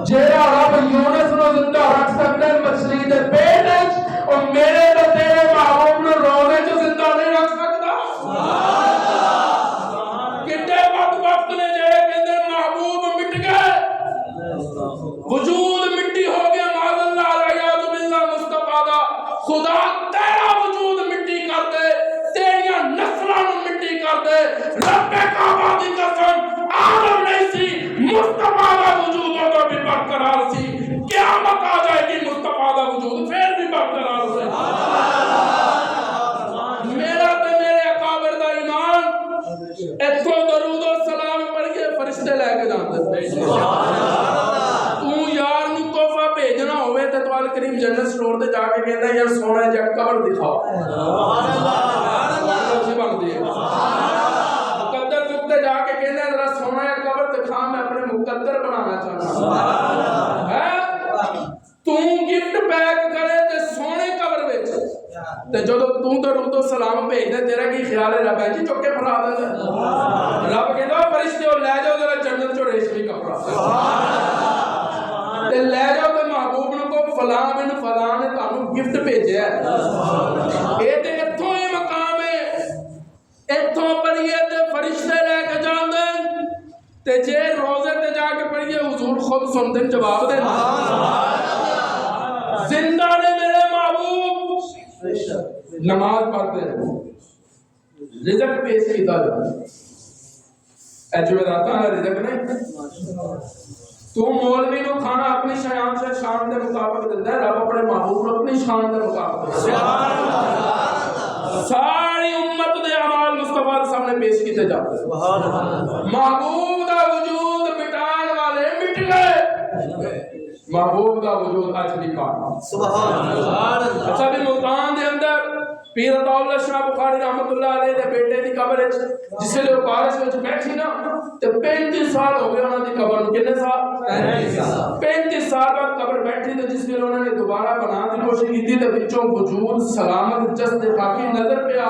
[SPEAKER 1] جیڑا رب یونس نو زندہ رکھ سکدا ہے مچھلی دے پیٹ وچ، اور میرے تے تیرے محبوب نو روزے چ زندہ نہیں رکھ سکدا، وجود مٹی ہو گیا معاذ اللہ العیاذ باللہ مصطفیٰ دا، خدا تیرا وجود مٹی کر دے، تیریاں نسلاں نو مٹی کر دے، رب کعبہ دی قسم آدم نہیں سی مصطفیٰ دا وجود ہوگا بھی برقرار سی، قیامت آ جائے گی مصطفیٰ دا وجود پھر بھی برقرار سی، میرا تے میرے اکابر دا ایمان اتھوں درود و سلام پڑھ کے فرشتے لے کے جاندے، بھیجنا ہوئے تے تو کریم جنرل سٹور تے جا کے کہندا یار سونا جا قبر دکھاؤ، سبحان اللہ، اسی بندے مقدر تے جا کے کہندا ذرا سونا یا قبر دکھا میں اپنے مقدر بنانا چاہتا ہے، تو گفٹ پیک کرے تے سونے قبر وچ تے جدوں تو درود و سلام بھیج دے تیرا کی خیال ہے رب جی چک کے پھڑا دے، رب کہندا فرشتے لے جاؤ ذرا جنت چوں ریشمی کپڑا، فلاں بن فلاں نے تانوں گفٹ بھیجیا ہے، اے تے اتھوں ہی مقام ہے، اتھوں پڑھیے تے فرشتے لے کے جاندے تے جے روزے تے جا کے پڑھیے حضور خود سنتے جواب دے زندہ نے میرے محبوب نماز پڑھتے ہیں، رزق پیش کیتا جاتا ہے، جمعراتاں دا رزق نہیں، تو مولوی نو کھانا اپنی شان سے شان دے مطابق دیتا ہے، رب اپنے محبوب کو اپنی شان دے مطابق دیتا ہے، ساری امت دے اعمال مصطفیٰ کے سامنے پیش کیتے جاتے ہیں، محبوب دا وجود مٹان والے مٹ گئے، محبوب دا وجود اج بھی کھانا سبحان اللہ۔ اچھا بھی ملتان دے اندر پیر عطا اللہ شاہ بخاری رحمت اللہ علیہ دے بیٹے دی قبر جس لئے بارش وچ بیٹھی نا تے 35 سال ہو گئے انہوں دی قبر نو، کتنے سال؟ 35 سال بعد قبر بیٹھی تے جس لئے انہوں نے دوبارہ بنا دی کوشش کی تھی تے بچوں وجود سلامت جسد خاکی نظر پہ آ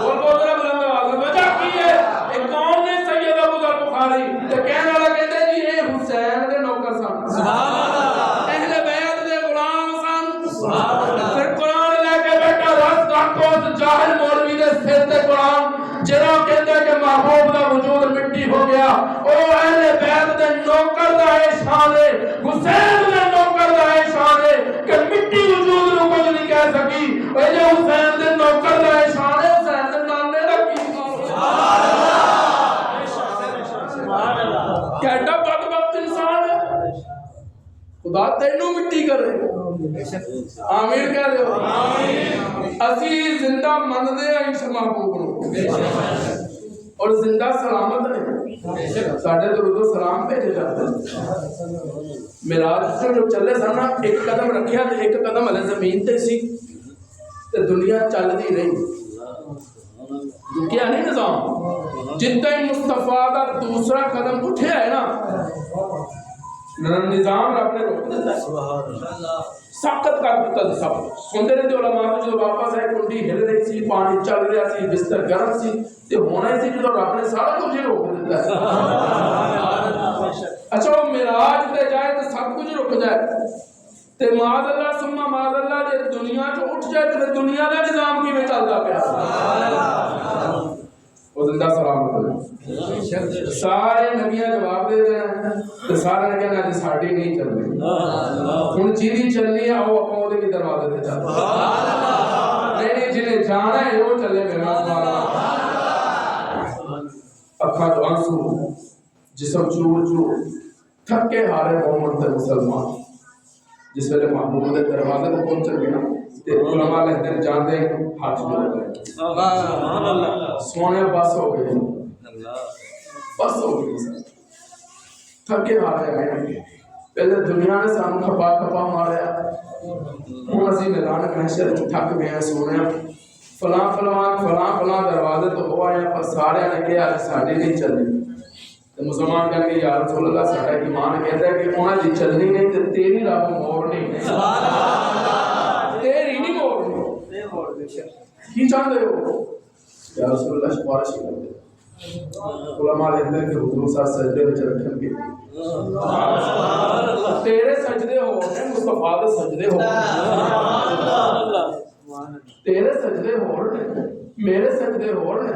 [SPEAKER 1] بول بول رہا بلند آواز وجہ کی ہے ایک کون نے سید ابو ذر بخاری تے کہنے والا کہتے ہیں جی اے حسین دے نوکر سن، سبحان اللہ، اہل بیت دے غلام سن، سبحان اللہ، پھر قرآن لے کے بیٹھا رس ڈاکو جاہل مولوی دے سر تے قرآن جنہوں کہتے ہیں کہ محبوب دا وجود مٹی ہو گیا، او اہل بیت دے نوکر دا احسان ہے، حسین دے نوکر دا احسان ہے کہ مٹی وجود نو کچھ نہیں کہہ سکی، اے جو حسین دے نوکر دا احسان ہے، حسین دے نانے دا کی کیڈا بدبخت انسان ہے، خدا تینوں مٹی کر رہے آمین کہہ دے اسی زندہ مند دے ہیں اس محبوب نو اور زندہ سلامت ہیں، ساڑھے درود و سلام بھیجے جاتے ہیں، معراج سے جو چلے سن نا ایک قدم رکھیا تے ایک قدم ہلے زمین تے سی تے دنیا چل دی نہیں، کیا نہیں نظام جتنا ہی مصطفیٰ کا دوسرا قدم اٹھیا ہے نا نظام رب نے روک دیتا ہے، سخت کر دیتا ہے، سب سنتے رہتے علماء جو واپس ہے کنڈی ہل رہی سی، پانی چل رہا سی، بستر گرم سی تے ہونا ہی سی جو رب نے سارا کچھ ہی روک دیتا ہے۔ اچھا وہ معراج تے جائے تو سب کچھ رک جائے تے معاذ اللہ ثم معاذ اللہ جے دنیا جو اٹھ جائے تو دنیا کا نظام کی میں چلتا پیا وہ زندہ سلامت ہے، سارے نبیاں جواب دے رہے ہیں تو سارے نے کہنا جی ساڑی نہیں چل رہی ہن چیزی چلنی ہے وہ اپنے وہ بھی دروازے تے چل نہیں جنہیں جانا ہے وہ چلے میرا اکھاں جو آنسو جسم چور چور تھکے ہارے محمد تے مسلمان جس ویلے محبوب دے دروازے تے پہنچ گیا تے علماء لے دن جاندے ہاتھ جوڑ گئے سبحان اللہ سونے بس ہو گئے بس ہو گئی تھکے ہارے گئے پہلے دنیا نے سانو کھپا کھپا ماریا ہوں اسی میدان محشر تھک گئے سونے فلاں فلاں فلاں فلاں دروازے تو ہو آئے پر سارے نے کہا ساڑی نہیں چلی تو مسلمان کہنے کہ یا رسول اللہ ساڑھا ایمان کہتا ہے کہ انہاں دی چلنی نہیں تو تیری رب موڑنی تیری نہیں موڑنی کی چاہتے ہو یا رسول اللہ سپارش کر دے علماء لیندے کہ حضور صاحب سجدے وچ رکھن گے تیرے سجدے ہو نے مصطفیٰ دے سجدے ہو تیرے سجدے ہو نے میرے سجدے ہو نے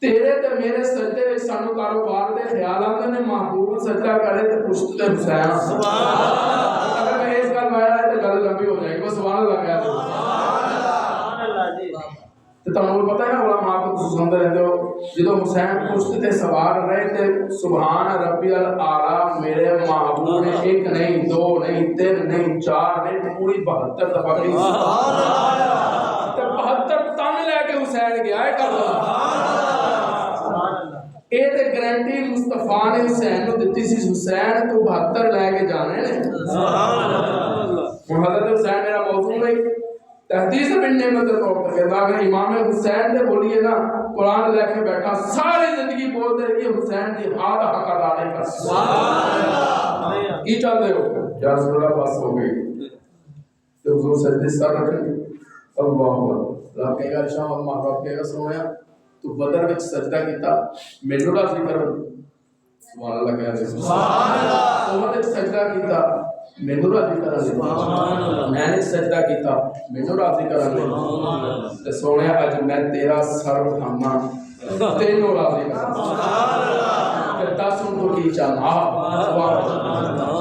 [SPEAKER 1] تیرے تے میرے سجدے وچ سانو کاروبار دے خیال آندے نے محبوب سجدہ کرے تے پشت تے حسین اگر میں اس گل وایا تے گل لمبی ہو جائے گی سبحان اللہ کہہ دو سبحان اللہ جی تے تانوں پتہ ہے علماء کو سنتے رہندے ہو جدوں حسین پشت تے سوار رہے تے سبحان ربی الاعلی میرے محبوب نے ایک نہیں دو نہیں تین نہیں چار نہیں پوری 72 دفعہ کہی سبحان اللہ تے 72 تن لے کے حسین گیا ہے کربلا اے تے گارنٹی مصطفیٰ نے حسین نو دتی سی حسین تو 72 لے کے جانے نے سبحان اللہ حضرت حسین میرا موضوع نہیں تحدیث بن نعمت طور پر کہتا اگر امام حسین نے بولیے نا قرآن لے کے بیٹھا ساری زندگی بولتے رہیے حسین کی ہاتھ حق ادا نہیں کر سبحان اللہ کی چاہتے ہو یا رسول اللہ بس ہو گئی تو حضور سجدے سر رکھیں گے اللہ اکبر رب کہے گا شاہ اللہ رب کہے گا سنویا تو بدر وچ سجدہ کیتا مینوں راضی کر سبحان اللہ کہہ رہے سبحان اللہ احد وچ سجدہ کیتا ਮੈਨੂੰ ਰਾਜ਼ੀ ਕਰਨ ਲਈ, ਮੈਂ ਨਹੀਂ ਸਜਦਾ ਕੀਤਾ ਮੈਨੂੰ ਰਾਜ਼ੀ ਕਰਨ ਲਈ। ਤੇ ਸੋਹਣਿਆ ਅੱਜ ਮੈਂ ਤੇਰਾ ਸਰ ਉਠਾਵਾਂ ਤੈਨੂੰ ਰਾਜ਼ੀ ਕਰਾਂ। ਤੇ ਦੱਸ ਹੁਣ ਤੂੰ ਕੀ ਚਾਹਨਾ।